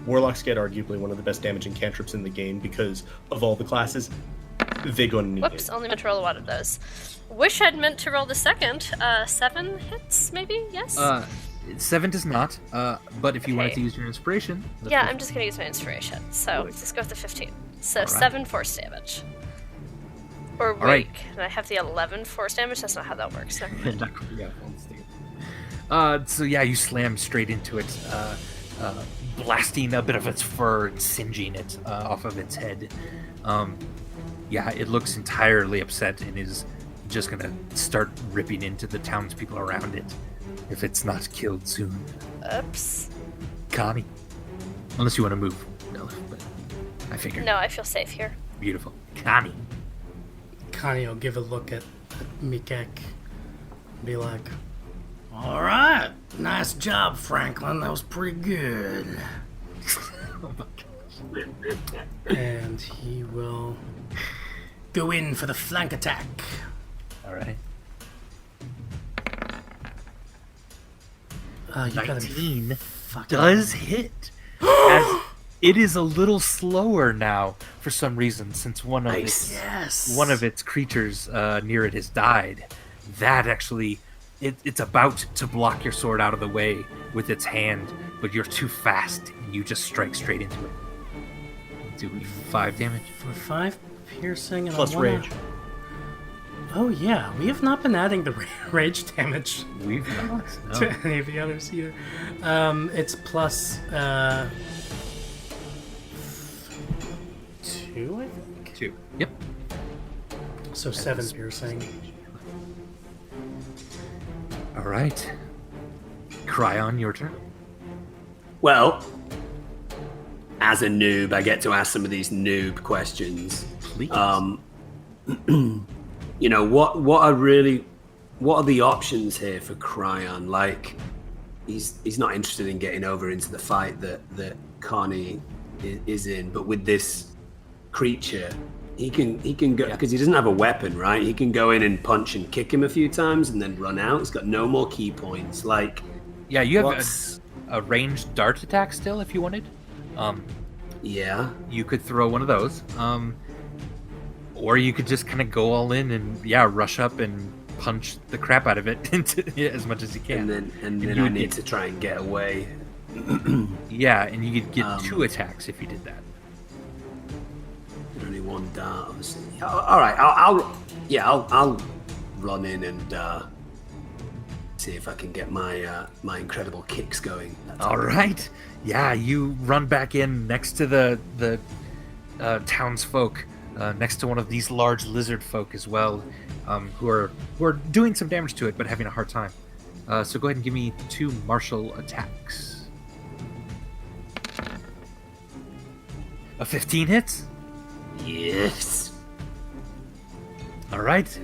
Warlocks get arguably one of the best damaging cantrips in the game because of all the classes. They go need Whoops, it. only meant to roll one of those. Wish I'd meant to roll the second. 7 hits, maybe? Yes? 7 does not, but if you wanted to use your inspiration... Yeah, I'm just gonna use my inspiration. So, let's go with the 15. So, 7 force damage. Or wait, right. Can I have the 11 force damage? That's not how that works. Never mind. So yeah, you slam straight into it, blasting a bit of its fur and singeing it off of its head. Yeah, it looks entirely upset and is just gonna start ripping into the townspeople around it if it's not killed soon. Oops. Connie, unless you want to move, no, but I figured. No, I feel safe here. Beautiful, Connie. Connie will give a look at Mikek. Be like, alright, nice job, Franklin. That was pretty good. Oh my gosh. And he will go in for the flank attack. All right. You gotta 19 fucking- does hit. As it is a little slower now for some reason since one of its creatures near it has died. That actually, it's about to block your sword out of the way with its hand, but you're too fast and you just strike straight into it. Do 5 damage. For 5 piercing and Plus I wanna, rage. Oh yeah, we have not been adding the rage damage We've not. No. to any of the others either. It's plus 2, I think. 2. Yep. So 7 piercing. All right. Cryon, your turn. Well, as a noob, I get to ask some of these noob questions. Please. You know, what are the options here for Cryon? Like, he's not interested in getting over into the fight that Connie is in, but with this creature, he can go, because he doesn't have a weapon, right? He can go in and punch and kick him a few times and then run out. He's got no more key points. Like, Yeah, you have a ranged dart attack still if you wanted. Yeah. You could throw one of those. Or you could just kind of go all in and rush up and punch the crap out of it into as much as you can. And then I need to try and get away. Yeah, and you could get 2 attacks if you did that. Only 1 dart, obviously. All right, I'll run in and see if I can get my incredible kicks going. All right. Yeah, you run back in next to the townsfolk, next to one of these large lizard folk as well, who are doing some damage to it but having a hard time. So go ahead and give me 2 martial attacks. A 15 hits. Yes. All right.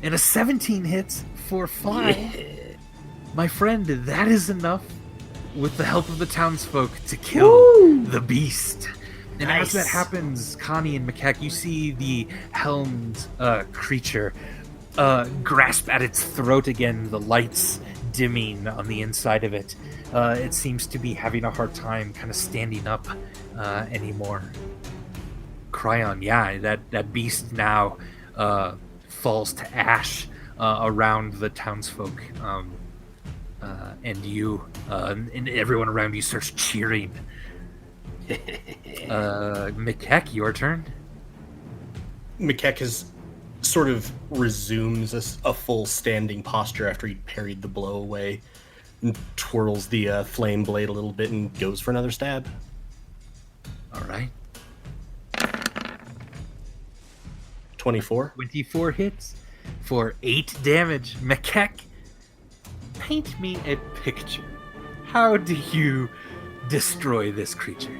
And a 17 hits for 5. Yeah. My friend, that is enough with the help of the townsfolk to kill the beast. And as that happens, Connie and Macleod, you see the helmed creature grasp at its throat again, the lights dimming on the inside of it. It seems to be having a hard time kind of standing up anymore. Cryon, that beast now falls to ash around the townsfolk. And you and everyone around you starts cheering. Macleod, your turn. Macleod has sort of resumes a full standing posture after he parried the blow away, and twirls the flame blade a little bit and goes for another stab. All right. 24. 24 hits for 8 damage. Macleod, paint me a picture. How do you destroy this creature?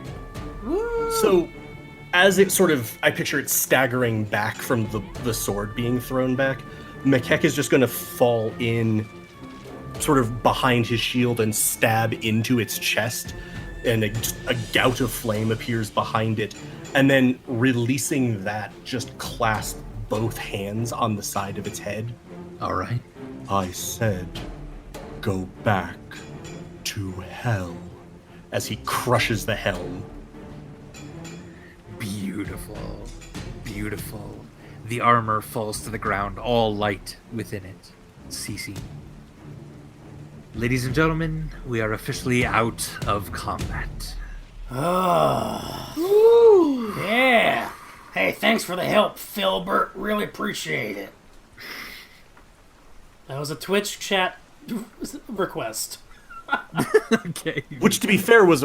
So, as it sort of, I picture it staggering back from the sword being thrown back, Macleod is just going to fall in sort of behind his shield and stab into its chest, and a gout of flame appears behind it, and then releasing that, just clasp both hands on the side of its head. All right. I said, go back to hell, as he crushes the helm. Beautiful. Beautiful. The armor falls to the ground, all light within it, ceasing. Ladies and gentlemen, we are officially out of combat. Oh. Yeah. Hey, thanks for the help, Filbert. Really appreciate it. That was a Twitch chat request. Okay. Which, to be fair, was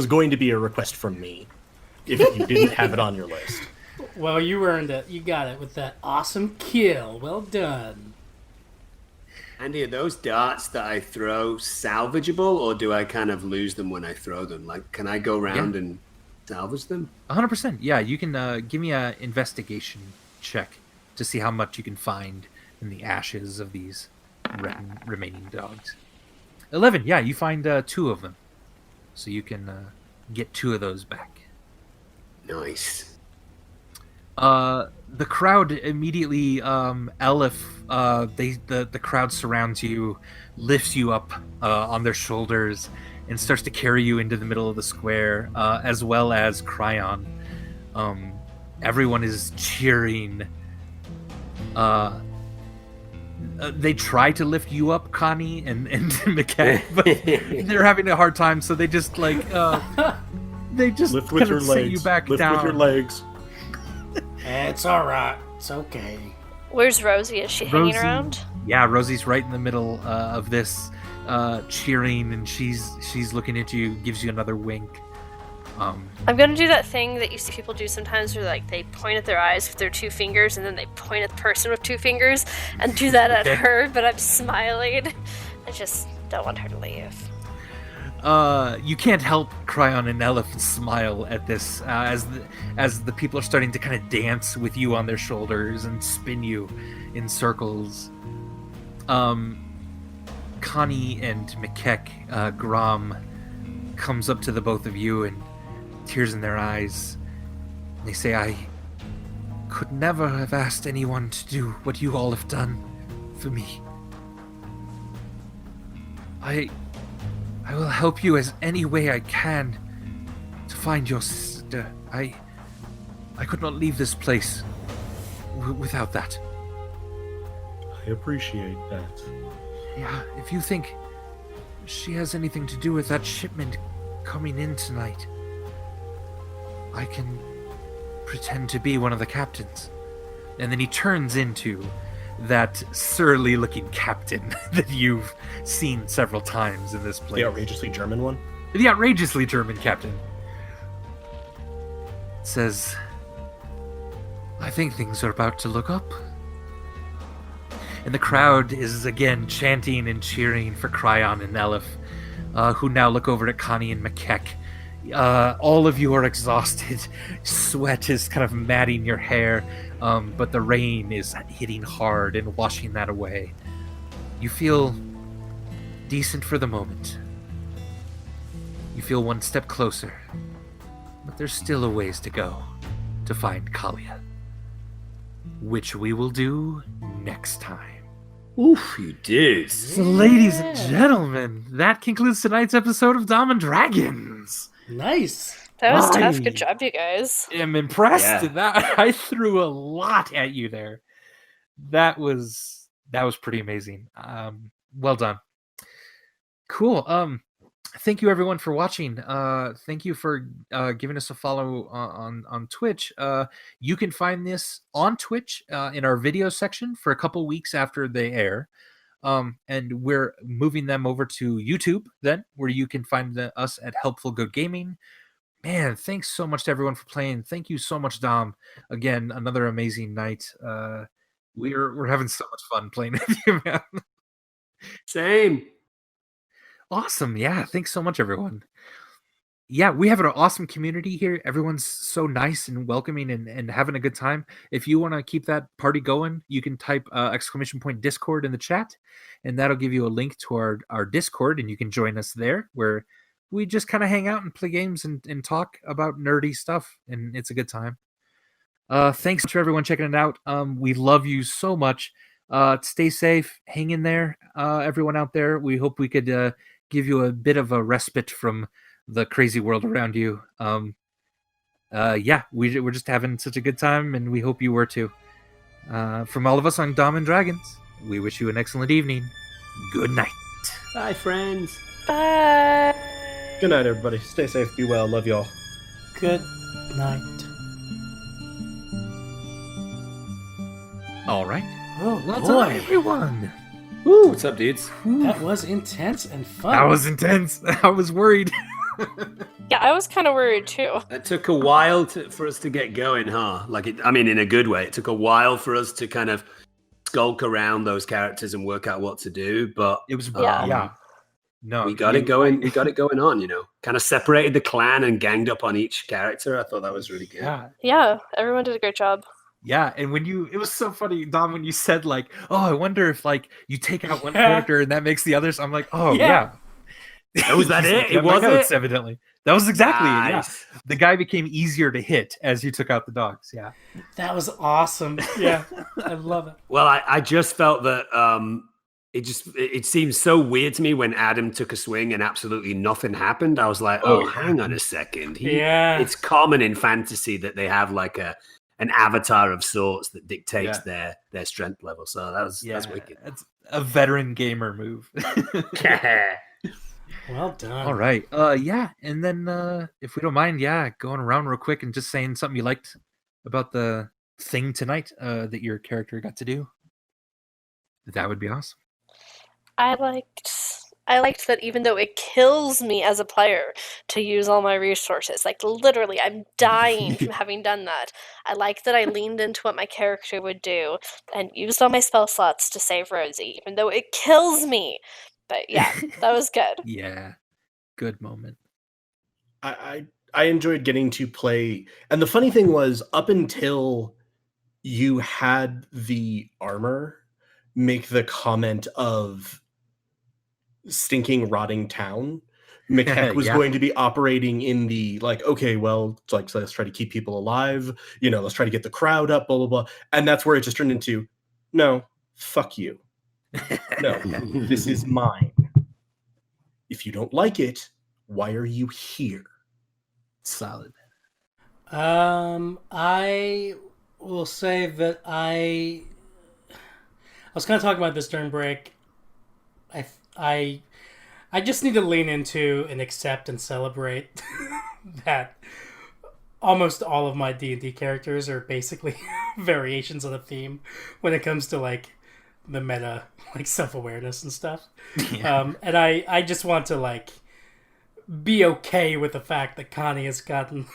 going to be a request from me, if you didn't have it on your list. Well, you earned it. You got it with that awesome kill. Well done. Andy, are those darts that I throw salvageable, or do I kind of lose them when I throw them? Like, can I go around and salvage them? 100%. Yeah, you can give me an investigation check to see how much you can find in the ashes of these remaining dogs. 11. Yeah, you find 2 of them. So you can get 2 of those back. Nice. The crowd immediately, Elif, the crowd surrounds you, lifts you up on their shoulders, and starts to carry you into the middle of the square, as well as Cryon. Everyone is cheering. They try to lift you up, Connie and Macleod, but they're having a hard time, so they just they just lift with your sit legs. you back lift down. with your legs. It's alright. It's okay. Where's Rosie? Is she hanging around? Yeah, Rosie's right in the middle of this, cheering, and she's looking at you, gives you another wink. I'm gonna do that thing that you see people do sometimes where like they point at their eyes with their 2 fingers and then they point at the person with 2 fingers and do that at her, but I'm smiling. I just don't want her to leave. You can't help Cryon and Elephant smile at this as the people are starting to kind of dance with you on their shoulders and spin you in circles. Connie and McKeck, Grom comes up to the both of you and tears in their eyes. They say, I could never have asked anyone to do what you all have done for me. I will help you as any way I can to find your sister. I could not leave this place without that. I appreciate that. Yeah, if you think she has anything to do with that shipment coming in tonight, I can pretend to be one of the captains. And then he turns into that surly-looking captain that you've seen several times in this place. The outrageously German one? The outrageously German captain. Says, I think things are about to look up. And the crowd is again chanting and cheering for Cryon and Elif, who now look over at Connie and McKeck. All of you are exhausted. Sweat is kind of matting your hair, but the rain is hitting hard and washing that away. You feel decent for the moment. You feel one step closer, but there's still a ways to go to find Kalia, which we will do next time. Oof, you did. So, ladies and gentlemen, that concludes tonight's episode of Dom and Dragons. Nice. That was Right. tough. Good job, you guys. I'm impressed. Yeah. That I threw a lot at you there. That was pretty amazing. Well done. Cool. Thank you everyone for watching. Thank you for giving us a follow on Twitch. You can find this on Twitch in our video section for a couple weeks after they air. And we're moving them over to YouTube then, where you can find us at Helpful Good Gaming. Man, thanks so much to everyone for playing. Thank you so much, Dom. Again, another amazing night. We're having so much fun playing with you, man. Same. Awesome. Yeah, thanks so much, everyone. Yeah, we have an awesome community here. Everyone's so nice and welcoming and having a good time. If you want to keep that party going, you can type ! Discord in the chat, and that'll give you a link to our Discord, and you can join us there, where we just kind of hang out and play games and talk about nerdy stuff, and it's a good time. Thanks to everyone checking it out. We love you so much. Stay safe. Hang in there, everyone out there. We hope we could give you a bit of a respite from the crazy world around you. We're just having such a good time, and we hope you were too. From all of us on Dom and Dragons, we wish you an excellent evening. Good night. Bye, friends. Bye. Good night, everybody. Stay safe. Be well. Love y'all. Good night. All right. Oh, Well boy. done, everyone. Woo, what's up, dudes? That was intense and fun. That was intense. I was worried. Yeah, I was kind of worried too. It took a while for us to get going, huh? In a good way. It took a while for us to kind of skulk around those characters and work out what to do, but It was Yeah. No, we got it going. We got it going on. Kind of separated the clan and ganged up on each character. I thought that was really good. Yeah. Yeah, everyone did a great job. Yeah, and it was so funny, Dom, when you said like, "Oh, I wonder if like you take out one character and that makes the others." I'm like, "Oh yeah." Was that it? Yeah, It was notes, it? evidently. That was exactly it. Yeah. Nice. The guy became easier to hit as you took out the dogs. Yeah. That was awesome. Yeah, I love it. Well, I just felt that it seemed so weird to me when Adam took a swing and absolutely nothing happened. I was like, oh, hang on a second. Yeah. It's common in fantasy that they have like an avatar of sorts that dictates their strength level. So that's wicked. That's a veteran gamer move. Well done. All right. And then if we don't mind, going around real quick and just saying something you liked about the thing tonight that your character got to do, that would be awesome. I liked that even though it kills me as a player to use all my resources, like literally I'm dying from having done that. I like that I leaned into what my character would do and used all my spell slots to save Rosie, even though it kills me. But yeah, that was good. Yeah, good moment. I enjoyed getting to play, and the funny thing was, up until you had the armor make the comment of stinking, rotting town, McHeck was going to be operating in the like, okay, well, it's like, so let's try to keep people alive, let's try to get the crowd up, blah blah blah, and that's where it just turned into, no, fuck you, no, this is mine. If you don't like it, why are you here? Solid. I will say that I was kind of talking about this during break. I just need to lean into and accept and celebrate that almost all of my D&D characters are basically variations on a theme when it comes to like the meta, like self-awareness and stuff. Yeah. And I just want to like be okay with the fact that Connie has gotten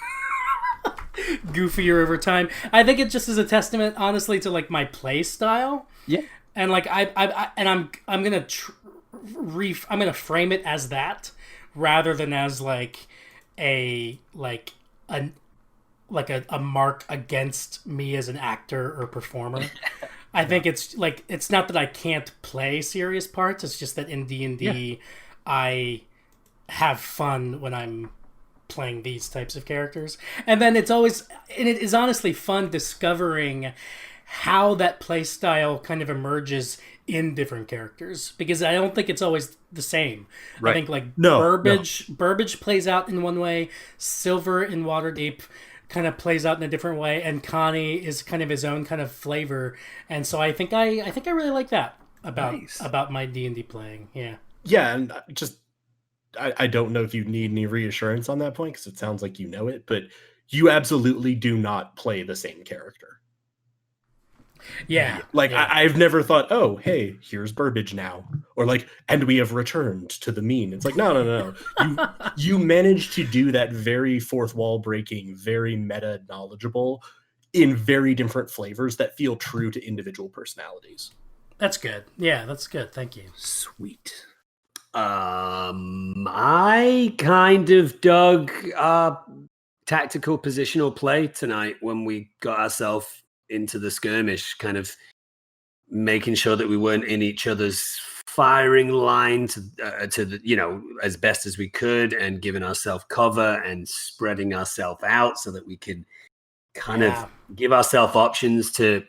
goofier over time. I think it just is a testament, honestly, to like my play style. Yeah. And like I'm gonna I'm gonna frame it as that rather than as like a mark against me as an actor or performer. I think it's like, it's not that I can't play serious parts. It's just that in D&D, I have fun when I'm playing these types of characters. And then it is honestly fun discovering how that play style kind of emerges in different characters, because I don't think it's always the same. Right. I think like No. Burbage plays out in one way, Silver in Waterdeep kind of plays out in a different way, and Connie is kind of his own kind of flavor. And so I think I really like that about my D&D playing. Yeah. Yeah, and just I don't know if you need any reassurance on that point, because it sounds like you know it, but you absolutely do not play the same character. Yeah. Like, yeah. I've never thought, oh, hey, here's Burbage now. Or like, and we have returned to the mean. It's like, no. You managed to do that very fourth wall breaking, very meta knowledgeable in very different flavors that feel true to individual personalities. That's good. Yeah, that's good. Thank you. Sweet. I kind of dug tactical positional play tonight when we got ourselves into the skirmish, kind of making sure that we weren't in each other's firing line to the, as best as we could, and giving ourselves cover and spreading ourselves out so that we could kind of give ourselves options to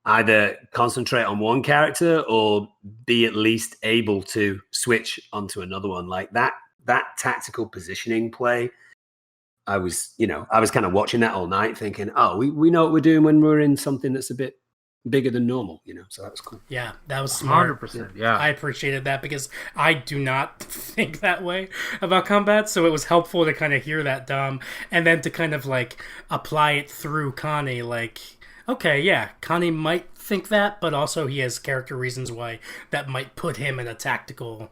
either concentrate on one character or be at least able to switch onto another one. Like that tactical positioning play, I was kind of watching that all night thinking, oh, we know what we're doing when we're in something that's a bit bigger than normal, so that was cool. Yeah, that was smart. 100%. Yeah. I appreciated that, because I do not think that way about combat, so it was helpful to kind of hear that, Dom, and then to kind of like apply it through Connie, like, okay, yeah, Connie might think that, but also he has character reasons why that might put him in a tactical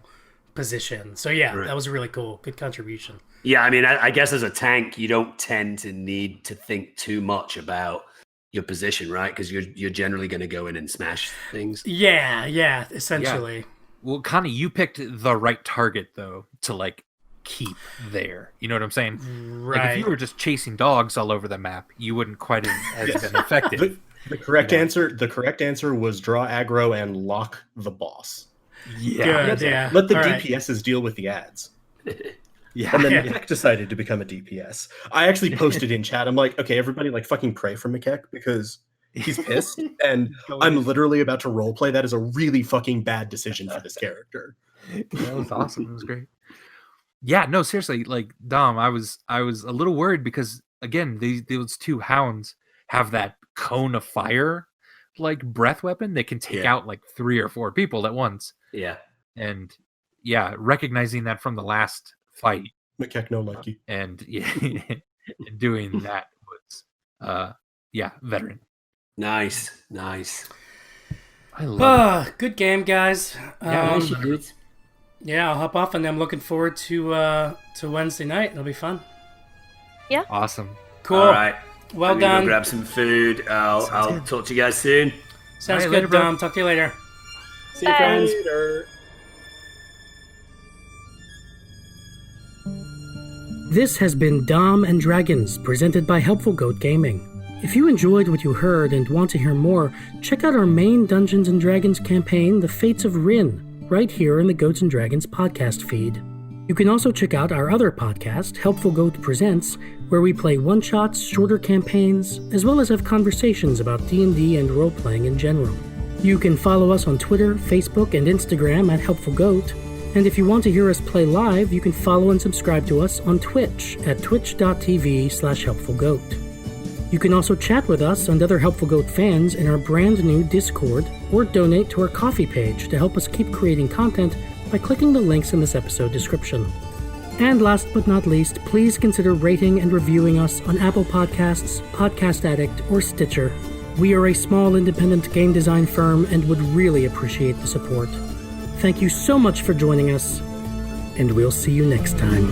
position. So yeah, That was really cool. Good contribution. Yeah, I mean, I guess as a tank, you don't tend to need to think too much about your position, right? Because you're generally going to go in and smash things. Yeah, essentially. Yeah. Well, Connie, you picked the right target, though, to like keep there. You know what I'm saying? Right. Like if you were just chasing dogs all over the map, you wouldn't quite have been effective. The correct answer was draw aggro and lock the boss. Yeah. Good, yeah. Let the All right. DPSs deal with the ads. Yeah. And then McKeck decided to become a DPS. I actually posted in chat. I'm like, okay, everybody, like, fucking pray for McKeck, because he's pissed, and I'm literally about to roleplay that as a really fucking bad decision for this character. That was awesome. It was great. Yeah, no, seriously, like Dom, I was a little worried because again, those two hounds have that cone of fire like breath weapon. They can take out like 3 or 4 people at once. Yeah. And recognizing that from the last fight, McKeck no lucky. and doing that was veteran. Nice. I love Good game, guys. Nice, you dudes. Yeah, I'll hop off, and I'm looking forward to Wednesday night. It'll be fun. it. Awesome. Cool. All right. Well I'm gonna done. go grab some food. I'll talk to you guys soon. Sounds All right, good, later, bro. Dom. Talk to you later. See you, Bye. friends. This has been Dom and Dragons, presented by Helpful Goat Gaming. If you enjoyed what you heard and want to hear more, check out our main Dungeons & Dragons campaign, The Fates of Rin, right here in the Goats & Dragons podcast feed. You can also check out our other podcast, Helpful Goat Presents, where we play one-shots, shorter campaigns, as well as have conversations about D&D and role-playing in general. You can follow us on Twitter, Facebook, and Instagram at Helpful Goat. And if you want to hear us play live, you can follow and subscribe to us on Twitch at twitch.tv/helpfulgoat. You can also chat with us and other Helpful Goat fans in our brand new Discord, or donate to our Ko-fi page to help us keep creating content by clicking the links in this episode description. And last but not least, please consider rating and reviewing us on Apple Podcasts, Podcast Addict, or Stitcher. We are a small independent game design firm and would really appreciate the support. Thank you so much for joining us, and we'll see you next time.